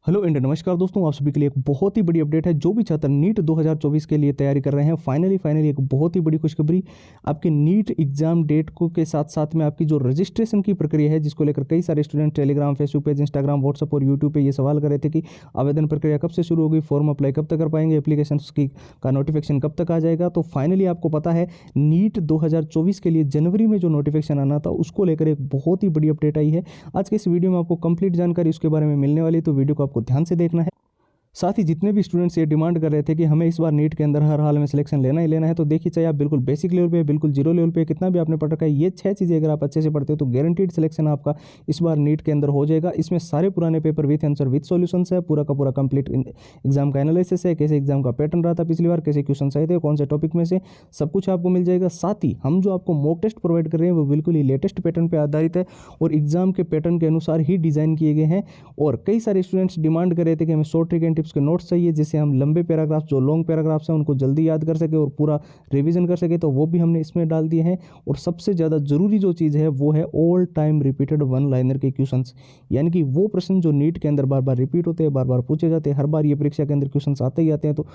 Hello and नमस्कार दोस्तों, आप सभी के लिए एक बहुत ही बड़ी अपडेट है। जो भी छात्र नीट 2024 के लिए तैयारी कर रहे हैं, फाइनली एक बहुत ही बड़ी खुशखबरी। आपके नीट एग्जाम डेट को के साथ साथ में आपकी जो रजिस्ट्रेशन की प्रक्रिया है, जिसको लेकर कई सारे student Telegram, Facebook page, Instagram, WhatsApp और यूट्यूब पे ये सवाल कर रहे थे कि आवेदन प्रक्रिया कब से शुरू होगी, फॉर्म अप्लाई कब तक कर पाएंगे, एप्लीकेशन की का नोटिफिकेशन कब तक आ जाएगा। तो फाइनली आपको पता है नीट 2024 के लिए जनवरी में जो नोटिफिकेशन आना था, उसको लेकर एक बहुत ही बड़ी अपडेट आई है। आज के इस वीडियो में आपको कंप्लीट जानकारी उसके बारे में मिलने वाली है, तो वीडियो को आपको ध्यान से देखना है। साथ ही जितने भी स्टूडेंट्स ये डिमांड कर रहे थे कि हमें इस बार नीट के अंदर हर हाल में सिलेक्शन लेना ही लेना है, तो देखिए चाहे आप बिल्कुल बेसिक लेवल पे, बिल्कुल जीरो लेवल पे, कितना भी आपने पढ़ रखा है, ये 6 चीज़ें अगर आप अच्छे से पढ़ते हो तो गारंटीड सिलेक्शन आपका इस बार नीट के अंदर हो जाएगा। इसमें सारे पुराने paper with answer with solutions है, पूरा का पूरा कंप्लीट एग्जाम का एनालिसिस है, कैसे एग्जाम का पैटर्न रहा था पिछली बार, कैसे क्वेश्चन आए थे, कौन से टॉपिक में से, सब कुछ आपको मिल जाएगा। साथ ही हम जो आपको मॉक टेस्ट प्रोवाइड कर रहे हैं वो बिल्कुल ही लेटेस्ट पैटर्न पर आधारित है और एग्जाम के पैटर्न के अनुसार ही डिज़ाइन किए गए हैं। और कई सारे स्टूडेंट्स डिमांड कर रहे थे कि हमें शॉर्ट ट्रिक एंड टिप्स के नोट्स चाहिए, जिससे हम लंबे पैराग्राफ, जो लॉन्ग पैराग्राफ्स हैं, उनको जल्दी याद कर सके और पूरा रिवीजन कर सके, तो वो भी हमने इसमें डाल दिए हैं। और सबसे ज़्यादा जरूरी जो चीज़ है वो है all time repeated one liner के क्वेश्चंस, यानी कि वो प्रश्न जो नीट के अंदर बार बार रिपीट होते हैं, बार बार पूछे जाते हैं, हर बार ये परीक्षा के अंदर क्वेश्चन आते ही आते हैं। तो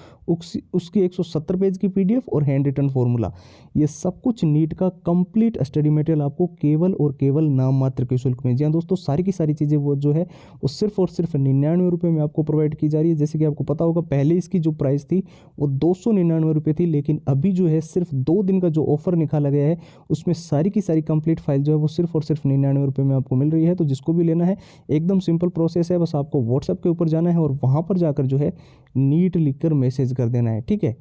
उसकी 170 पेज की पीडीएफ और हैंड रिटन फॉर्मूला, ये सब कुछ नीट का कंप्लीट स्टडी मटेरियल आपको केवल और केवल नाम मात्र के शुल्क में, जी हाँ दोस्तों, सारी की सारी चीज़ें वो जो है वो सिर्फ और सिर्फ 99 रुपये में आपको प्रोवाइड की जा रही है। जैसे कि आपको पता होगा पहले इसकी जो प्राइस थी वो 299 रुपये थी, लेकिन अभी जो है सिर्फ 2 दिन का जो ऑफर निकाला गया है, उसमें सारी की सारी कंप्लीट फाइल जो है वो सिर्फ और सिर्फ 99 रुपये में आपको मिल रही है। तो जिसको भी लेना है, एकदम सिंपल प्रोसेस है, बस आपको व्हाट्सएप के ऊपर जाना है और वहाँ पर जाकर जो है नीट लिखकर मैसेज कर देना है, ठीक है।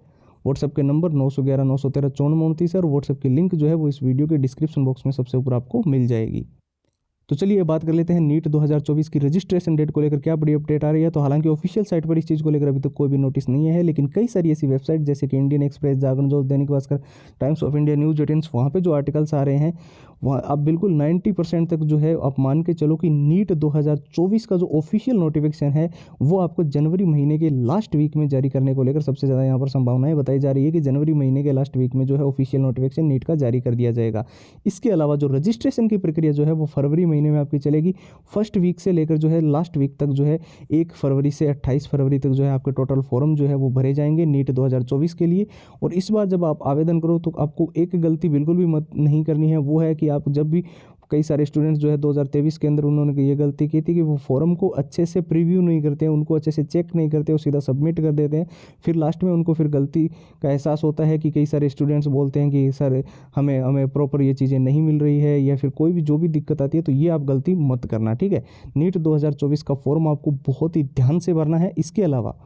व्हाट्सएप के नंबर 911 913 5429 है और व्हाट्सएप की लिंक जो है वो इस वीडियो के डिस्क्रिप्शन बॉक्स में सबसे ऊपर आपको मिल जाएगी। तो चलिए बात कर लेते हैं नीट 2024 की रजिस्ट्रेशन डेट को लेकर क्या बड़ी अपडेट आ रही है। तो हालांकि ऑफिशियल साइट पर इस चीज़ को लेकर अभी तक कोई भी नोटिस नहीं है, लेकिन कई सारी ऐसी वेबसाइट जैसे कि इंडियन एक्सप्रेस, जागरण जोत, Dainik Bhaskar, times of India, news 18, वहाँ पे जो आर्टिकल्स आ रहे हैं, वहाँ आप बिल्कुल 90% तक जो है आप मान के चलो कि नीट 2024 का जो ऑफिशियल नोटिफिकेशन है वो आपको जनवरी महीने के लास्ट वीक में जारी करने को लेकर सबसे ज़्यादा यहाँ पर संभावनाएं बताई जा रही है कि जनवरी महीने के लास्ट वीक में जो है ऑफिशियल नोटिफिकेशन नीट का जारी कर दिया जाएगा। इसके अलावा जो रजिस्ट्रेशन की प्रक्रिया जो है वो फरवरी महीने में आपकी चलेगी। फर्स्ट वीक से लेकर जो है लास्ट वीक तक जो है 1 फरवरी से 28 फरवरी तक जो है आपके टोटल फॉर्म जो है वो भरे जाएंगे नीट 2024 के लिए। और इस बार जब आप आवेदन करो तो आपको एक गलती बिल्कुल भी मत नहीं करनी है, वो है कि आप जब भी, कई सारे स्टूडेंट्स जो है 2023 के अंदर उन्होंने ये गलती की थी कि वो फॉर्म को अच्छे से प्रीव्यू नहीं करते हैं, उनको अच्छे से चेक नहीं करते, वो सीधा सबमिट कर देते हैं। फिर लास्ट में उनको फिर गलती का एहसास होता है कि कई सारे स्टूडेंट्स बोलते हैं कि सर हमें प्रॉपर ये चीज़ें नहीं मिल रही है, या फिर कोई भी जो भी दिक्कत आती है, तो ये आप गलती मत करना, ठीक है। नीट 2024 का फॉर्म आपको बहुत ही ध्यान से भरना है। इसके अलावा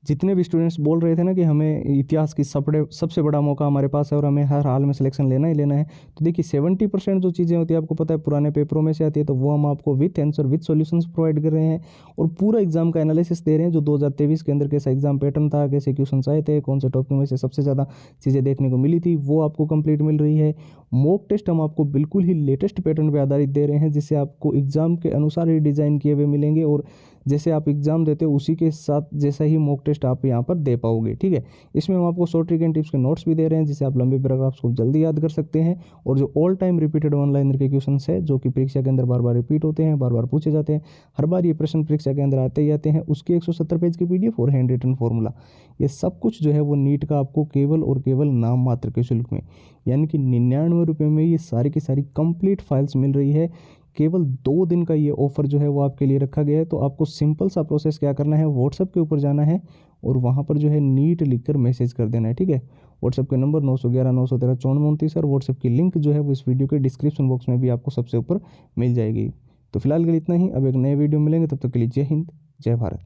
जितने भी स्टूडेंट्स बोल रहे थे ना कि हमें इतिहास की सबसे बड़ा मौका हमारे पास है और हमें हर हाल में सिलेक्शन लेना ही लेना है, तो देखिए 70% जो चीज़ें होती है आपको पता है पुराने पेपरों में से आती है, तो वो हम आपको with answer with solutions provide कर रहे हैं और पूरा एग्जाम का एनालिसिस दे रहे हैं। जो 2023 के अंदर कैसा एग्जाम पैटर्न था, कैसे क्वेश्चन आए थे, कौन से टॉपिक में से सबसे ज़्यादा चीज़ें देखने को मिली थी, वो आपको कंप्लीट मिल रही है। मॉक टेस्ट हम आपको बिल्कुल ही लेटेस्ट पैटर्न पर आधारित दे रहे हैं, जिससे आपको एग्जाम के अनुसार ही डिज़ाइन किए हुए मिलेंगे और जैसे आप एग्जाम देते हो उसी के साथ जैसा ही मॉक टेस्ट आप यहाँ पर दे पाओगे, ठीक है। इसमें हम आपको शॉर्ट ट्रिक एंड टिप्स के नोट्स भी दे रहे हैं, जिससे आप लंबे पैराग्राफ्स को जल्दी याद कर सकते हैं। और जो all time repeated one liner के क्वेश्चन है, जो कि परीक्षा के अंदर बार बार रिपीट होते हैं, बार बार पूछे जाते हैं, हर बार ये प्रश्न परीक्षा के अंदर आते ही आते हैं, उसकी 170 पेज की पीडीएफ और हैंड रिटन फॉर्मूला, ये सब कुछ जो है वो नीट का आपको केवल और केवल नाम मात्र के शुल्क में, यानी कि 99 रुपये में ये सारी की सारी कंप्लीट फाइल्स मिल रही है। केवल 2 दिन का ये ऑफर जो है वो आपके लिए रखा गया है। तो आपको सिंपल सा प्रोसेस क्या करना है, व्हाट्सएप के ऊपर जाना है और वहाँ पर जो है नीट लिखकर मैसेज कर देना है, ठीक है। व्हाट्सएप के नंबर 911 913 5429 और व्हाट्सएप की लिंक जो है वो इस वीडियो के डिस्क्रिप्शन बॉक्स में भी आपको सबसे ऊपर मिल जाएगी। तो फिलहाल के लिए इतना ही, अब एक नए वीडियो मिलेंगे, तब तक के लिए जय हिंद, जय भारत।